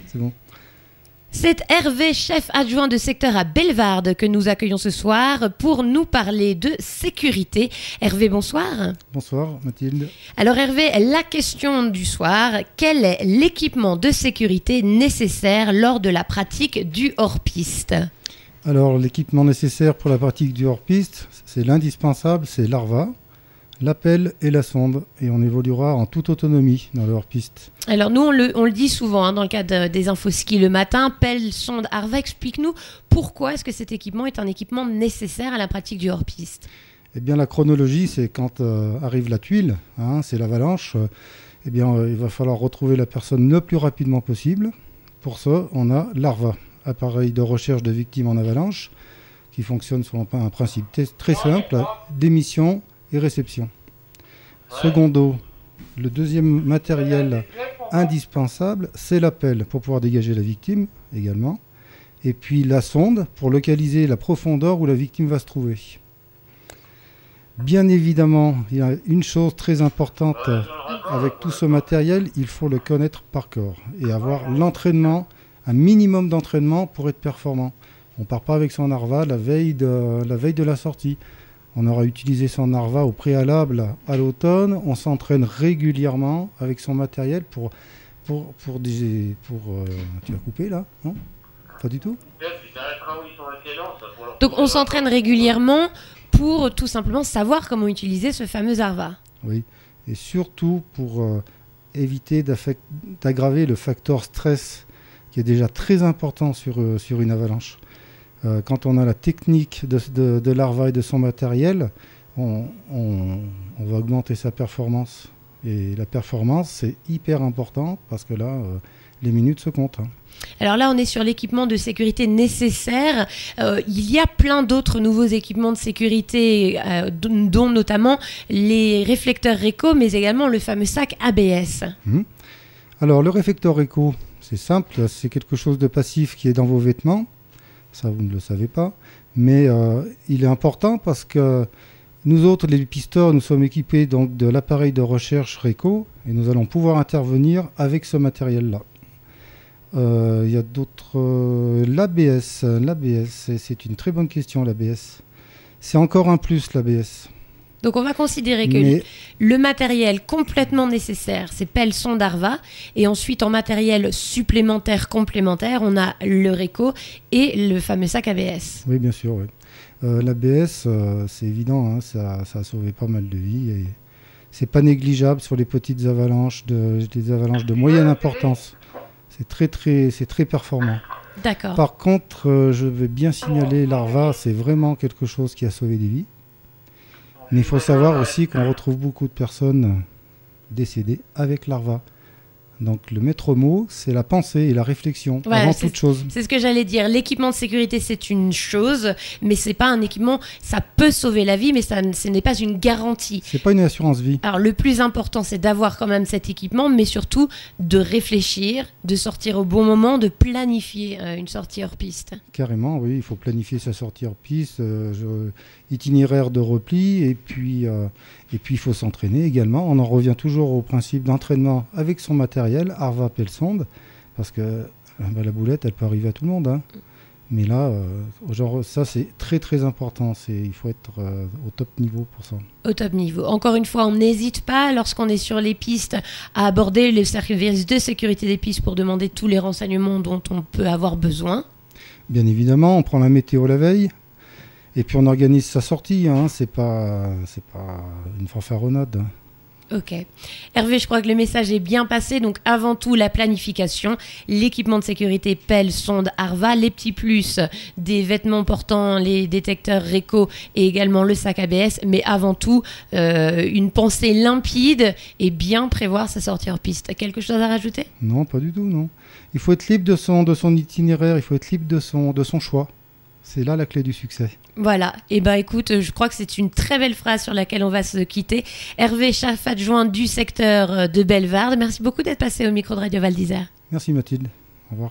C'est bon. C'est Hervé, chef adjoint de secteur à Bellevarde, que nous accueillons ce soir pour nous parler de sécurité. Hervé, bonsoir. Bonsoir Mathilde. Alors Hervé, la question du soir, quel est l'équipement de sécurité nécessaire lors de la pratique du hors-piste ? Alors l'équipement nécessaire pour la pratique du hors-piste, c'est l'indispensable, c'est l'ARVA, l'appel et la sonde. Et on évoluera en toute autonomie dans le hors-piste. Alors nous, on le dit souvent dans le cadre des infos ski le matin, pelle, sonde, ARVA. Explique-nous pourquoi est-ce que cet équipement est un équipement nécessaire à la pratique du hors-piste ? Eh bien la chronologie, c'est quand arrive la tuile, c'est l'avalanche. Il va falloir retrouver la personne le plus rapidement possible. Pour ça, on a l'ARVA, appareil de recherche de victimes en avalanche, qui fonctionne selon un principe très simple, d'émission et réception. Secondo, le deuxième matériel indispensable, c'est l'appel pour pouvoir dégager la victime également. Et puis la sonde pour localiser la profondeur où la victime va se trouver. Bien évidemment, il y a une chose très importante avec tout ce matériel, il faut le connaître par corps et avoir l'entraînement, un minimum d'entraînement pour être performant. On ne part pas avec son ARVA la veille de la sortie. On aura utilisé son ARVA au préalable à l'automne. On s'entraîne régulièrement avec son matériel pour tu vas couper là, non ? Pas du tout ? Donc on s'entraîne régulièrement pour tout simplement savoir comment utiliser ce fameux ARVA. Oui, et surtout pour éviter d'aggraver le facteur stress qui est déjà très important sur une avalanche. Quand on a la technique de l'ARVA et de son matériel, on va augmenter sa performance. Et la performance, c'est hyper important parce que là, les minutes se comptent. Alors là, on est sur l'équipement de sécurité nécessaire. Il y a plein d'autres nouveaux équipements de sécurité, dont notamment les réflecteurs Réco, mais également le fameux sac ABS. Alors, le réflecteur Réco, c'est simple, c'est quelque chose de passif qui est dans vos vêtements. Ça, vous ne le savez pas. Mais il est important parce que nous autres, les pisteurs, nous sommes équipés donc, de l'appareil de recherche Réco et nous allons pouvoir intervenir avec ce matériel-là. Il y a d'autres... L'ABS, c'est une très bonne question, l'ABS. C'est encore un plus, l'ABS. Donc on va considérer que le matériel complètement nécessaire, c'est pelle, sonde, ARVA. Et ensuite, en matériel supplémentaire, complémentaire, on a le Réco et le fameux sac ABS. Oui, bien sûr. Oui. L'ABS, c'est évident, ça a sauvé pas mal de vies. Et c'est pas négligeable sur les petites avalanches, des avalanches de moyenne importance. C'est très performant. D'accord. Par contre, je vais bien signaler l'ARVA, c'est vraiment quelque chose qui a sauvé des vies. Mais il faut savoir aussi qu'on retrouve beaucoup de personnes décédées avec l'ARVA. Donc le maître mot, c'est la pensée et la réflexion avant toute chose. C'est ce que j'allais dire. L'équipement de sécurité, c'est une chose, mais c'est pas un équipement. Ça peut sauver la vie, mais ce n'est pas une garantie. C'est pas une assurance vie. Alors le plus important, c'est d'avoir quand même cet équipement, mais surtout de réfléchir, de sortir au bon moment, de planifier une sortie hors piste. Carrément, oui. Il faut planifier sa sortie hors piste, itinéraire de repli, et puis il faut s'entraîner également. On en revient toujours au principe d'entraînement avec son matériel. ARVA, pelle, sonde, parce que la boulette, elle peut arriver à tout le monde. Mais là, ça, c'est très très important. Il faut être au top niveau pour ça. Au top niveau. Encore une fois, on n'hésite pas, lorsqu'on est sur les pistes, à aborder le service de sécurité des pistes pour demander tous les renseignements dont on peut avoir besoin. Bien évidemment, on prend la météo la veille. Et puis on organise sa sortie. C'est pas une fanfaronnade. Ok. Hervé, je crois que le message est bien passé. Donc, avant tout, la planification, l'équipement de sécurité, pelle, sonde, ARVA, les petits plus des vêtements portant les détecteurs Réco et également le sac ABS. Mais avant tout, une pensée limpide et bien prévoir sa sortie hors piste. Quelque chose à rajouter ? Non, pas du tout, non. Il faut être libre de son itinéraire, il faut être libre de son choix. C'est là la clé du succès. Voilà. Et ben écoute, je crois que c'est une très belle phrase sur laquelle on va se quitter. Hervé, chef adjoint du secteur de Bellevarde, merci beaucoup d'être passé au micro de Radio Val d'Isère. Merci Mathilde. Au revoir.